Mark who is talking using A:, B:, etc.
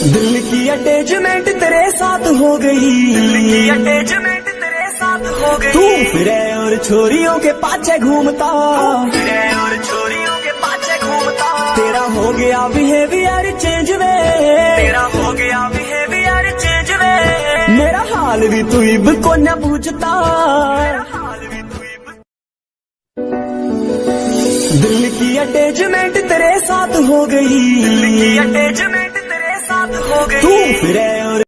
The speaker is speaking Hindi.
A: दिल की अटैचमेंट तेरे साथ हो गई, दिल की अटैचमेंट तेरे साथ हो गई। तू फिरे और छोरियों के पाछे घूमता, फिरे और छोरियों के पाछे घूमता। तेरा हो गया बिहेवियर चेंज वे, तेरा हो गया बिहेवियर चेंज वे। मेरा हाल भी तू इब को न पूछता, दिल की अटैचमेंट तेरे साथ हो गई, दिल की अटैचमेंट तेरे साथ हो गई। तू फिरे और